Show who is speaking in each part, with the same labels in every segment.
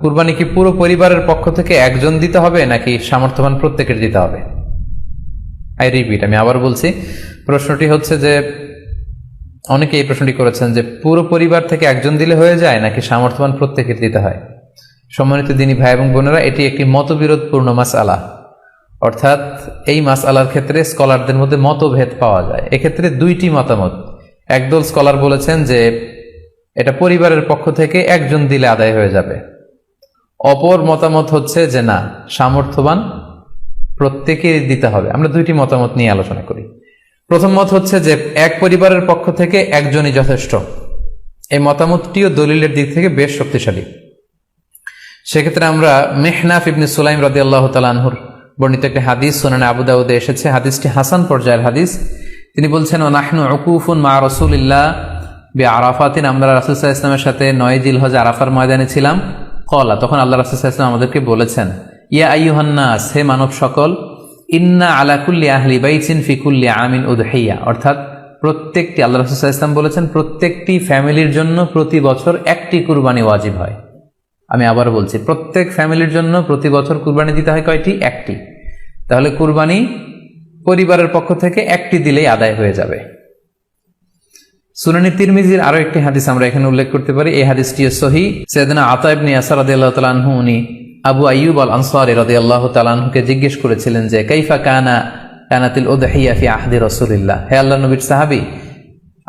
Speaker 1: কুরবানি কি পুরো পরিবারের পক্ষ থেকে একজন দিতে হবে নাকি সামর্থ্যবান প্রত্যেকের দিতে হবে? আই রিপিট, আমি আবার বলছি, প্রশ্নটি হচ্ছে যে অনেকে এই প্রশ্নটি করেছেন যে পুরো পরিবার থেকে একজন দিলে হয়ে যায় নাকি সামর্থ্যবান প্রত্যেকের দিতে হয়। সম্মানিত দিনী ভাই এবং বোনেরা, এটি একটি মতবিরোধপূর্ণ মাসআলা, অর্থাৎ এই মাসআলার ক্ষেত্রে স্কলারদের মধ্যে মতভেদ পাওয়া যায়। এক্ষেত্রে দুইটি মতামত। একদল স্কলার বলেছেন যে এটা পরিবারের পক্ষ থেকে একজন দিলে আদায় হয়ে যাবে। অপর মতামত হচ্ছে যে না, সামর্থ্যবান প্রত্যেকেরই দিতে হবে। আমরা দুইটি মতামত নিয়ে আলোচনা করি। প্রথম মত হচ্ছে যে এক পরিবারের পক্ষ থেকে একজনই যথেষ্ট। এই মতামতটিও দলিলের দিক থেকে বেশ শক্তিশালী। সেক্ষেত্রে আমরা মেহনাফ ইবনে সুলাইম রাদিয়াল্লাহু তাআলা আনহুর বর্ণিত একটি হাদিস সুনানে আবু দাউদে এসেছে। হাদিসটি হাসান পর্যায়ের হাদিস। তিনি বলছেন, ওয়া নাহনু উকুফুন মা রাসূলিল্লাহ বিআরাফাতিন, আমরা রাসূল সাল্লাল্লাহু আলাইহি ওয়াসাল্লামের সাথে 9 জিলহজ আরাফার ময়দানে ছিলাম। ক্বালা, তখন আল্লাহ রাসূল সাল্লাল্লাহু আলাইহি ওয়াসাল্লাম আমাদেরকে বলেছেন, ইয়া আইয়ুহান নাস, হে মানব সকল, ইন্না আলা কুল্লি আহলি বাইতিন ফি কুল্লি আমিন উদহিয়া, অর্থাৎ প্রত্যেকটি, আল্লাহ রাসূল সাল্লাল্লাহু আলাইহি ওয়াসাল্লাম বলেছেন, প্রত্যেকটি ফ্যামিলির জন্য প্রতি বছর একটি কুরবানি ওয়াজিব হয়। আমি আবার বলছি, প্রত্যেক ফ্যামিলির জন্য প্রতি বছর কুরবানি দিতে হয় কয়টি? একটি। তাহলে কুরবানি পরিবারের পক্ষ থেকে একটি দিলেই আদায় হয়ে যাবে। সুনানি তিরমিজির আরো একটি হাদিস আমরা এখানে উল্লেখ করতে পারি। এই হাদিসটিও সহিহ। সাইয়েদনা আতা ইবনে ইয়াসার রাদিয়াল্লাহু তাআলা আনহু, উনি আবু আইয়ুব আল আনসারী রাদিয়াল্লাহু তাআলা আনহুকে জিজ্ঞেস করেছিলেন যে কাইফা কানাতিল উদহিয়া ফি আহদি রাসূলিল্লাহ, হে আল্লাহর নবীর সাহাবী,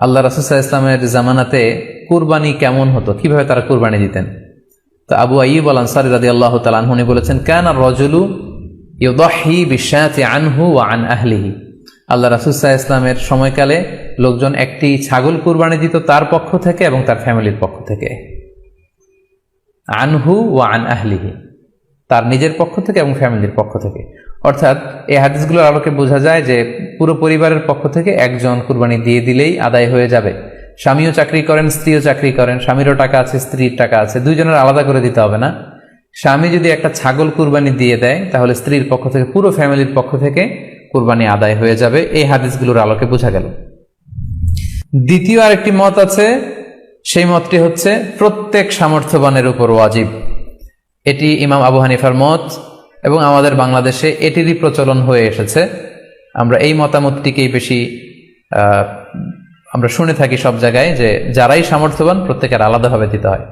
Speaker 1: আল্লাহ রাসূল সাল্লাল্লাহু আলাইহি ওয়াসাল্লামের জামানাতে কুরবানি কেমন হতো, কিভাবে তারা কুরবানি দিতেন? তো আবু আইয়ুব আল আনসারী রাদিয়াল্লাহু তাআলা আনহু উনি বলেছেন, কানা রাজুলু ইউদাহি বিশাতি আনহু ওয়া আন আহলিহি, আল্লাহ রাসূল সাল্লাল্লাহু আলাইহি ওয়াসাল্লামের সময়কালে লোকজন একটি ছাগল কুরবানি দিত তার পক্ষ থেকে এবং তার ফ্যামিলির পক্ষ থেকে। আনহু ওয়া আন আহলিহি, তার নিজের পক্ষ থেকে এবং ফ্যামিলির পক্ষ থেকে। অর্থাৎ এই হাদিসগুলোর আলোকে বোঝা যায় যে পুরো পরিবারের পক্ষ থেকে একজন কুরবানি দিয়ে দিলেই আদায় হয়ে যাবে। স্বামীও চাকরি করেন, স্ত্রীও চাকরি করেন, স্বামীরও টাকা আছে, স্ত্রীর টাকা আছে, দুইজনের আলাদা করে দিতে হবে না। স্বামী যদি একটা ছাগল কুরবানি দিয়ে দেয় তাহলে স্ত্রীর পক্ষ থেকে, পুরো ফ্যামিলির পক্ষ থেকে কুরবানি আদায় হয়ে যাবে। এই হাদিসগুলোর আলোকে বোঝা গেল। দ্বিতীয় আরেকটি মত আছে, সেই মতটি হচ্ছে প্রত্যেক সামর্থ্যবানের উপর ওয়াজিব। এটি ইমাম আবু হানিফার মত এবং আমাদের বাংলাদেশে এটিরই প্রচলন হয়ে এসেছে। আমরা এই মতামতটিকেই বেশি আমরা শুনে থাকি সব জায়গায়, যে যারাই সামর্থ্যবান প্রত্যেকের আলাদাভাবে দিতে হয়।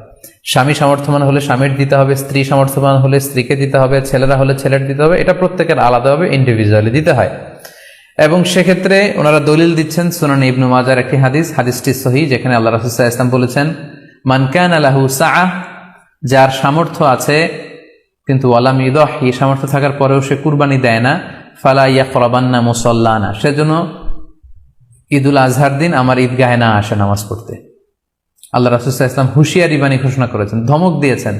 Speaker 1: স্বামী সামর্থ্যবান হলে স্বামীর দিতে হবে, স্ত্রী সামর্থ্যবান হলে স্ত্রীকে দিতে হবে, ছেলেরা হলে ছেলের দিতে হবে। এটা প্রত্যেকের আলাদাভাবে ইন্ডিভিজুয়ালি দিতে হয়। এবং সেক্ষেত্রে ওনারা দলিল দিচ্ছেন সুনান ইবনে মাজার একটি হাদিস, হাদিসটি সহিহ, যেখানে আল্লাহ রাসূল সাল্লাল্লাহু আলাইহি ওয়াসাল্লাম বলেছেন, মান কানা লাহু সাআহ, যার সামর্থ্য আছে কিন্তু ওয়ালাম ইউদাহি, সামর্থ্য থাকার পরেও সে কুরবানি দেয় না, ফালা ইয়াকরাবান্না মুসাল্লানা, সেজন্য ঈদুল আজহার দিন আমার ঈদগাহে না আসে নামাজ পড়তে। আল্লাহ রাসূল সাল্লাল্লাহু আলাইহি ওয়াসাল্লাম হুঁশিয়ারি বাণী ঘোষণা করেছেন, ধমক দিয়েছেন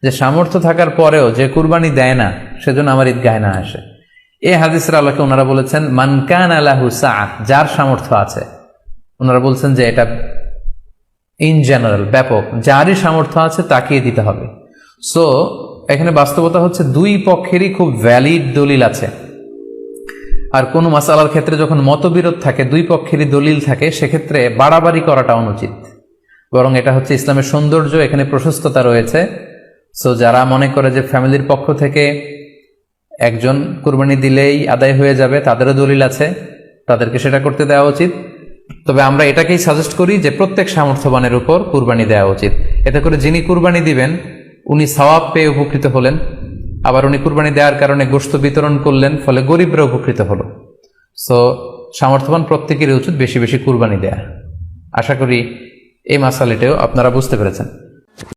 Speaker 1: যে সামর্থ্য থাকার পরেও যে কুরবানি দেয় না সেজন্য আমার ঈদগাহে না আসে। এই হাদিসের আলোকে ওনারা বলেছেন মান কানা লাহু সাআহ, যার সামর্থ্য আছে। ওনারা বলছেন যে এটা ইন জেনারেল, ব্যাপক, যারই সামর্থ্য আছে তাকেই দিতে হবে। সো এখানে বাস্তবতা হচ্ছে দুই পক্ষেরই খুব ভ্যালিড দলিল আছে। আর কোন মাসালার ক্ষেত্রে যখন মতবিরোধ থাকে, দুই পক্ষেরই দলিল থাকে, সেক্ষেত্রে বাড়াবাড়ি করাটা অনুচিত। বরং এটা হচ্ছে ইসলামের সৌন্দর্য, এখানে প্রশস্ততা রয়েছে। সো যারা মনে করে যে ফ্যামিলির পক্ষ থেকে একজন কুরবানি দিলেই আদায় হয়ে যাবে, তাদেরও দলিল আছে, তাদেরকে সেটা করতে দেওয়া উচিত। তবে আমরা এটাকেই সাজেস্ট করি যে প্রত্যেক সামর্থ্যবানের উপর কুরবানি দেওয়া উচিত। এতে করে যিনি কুরবানি দিবেন উনি সওয়াব পেয়ে উপকৃত হলেন, আবার উনি কুরবানি দেওয়ার কারণে গোশত বিতরণ করলেন, ফলে গরিবরা উপকৃত হলো। সো সামর্থ্যবান প্রত্যেকেরই উচিত বেশি বেশি কুরবানি দেয়া। আশা করি এই মাসালাটাও আপনারা বুঝতে পেরেছেন।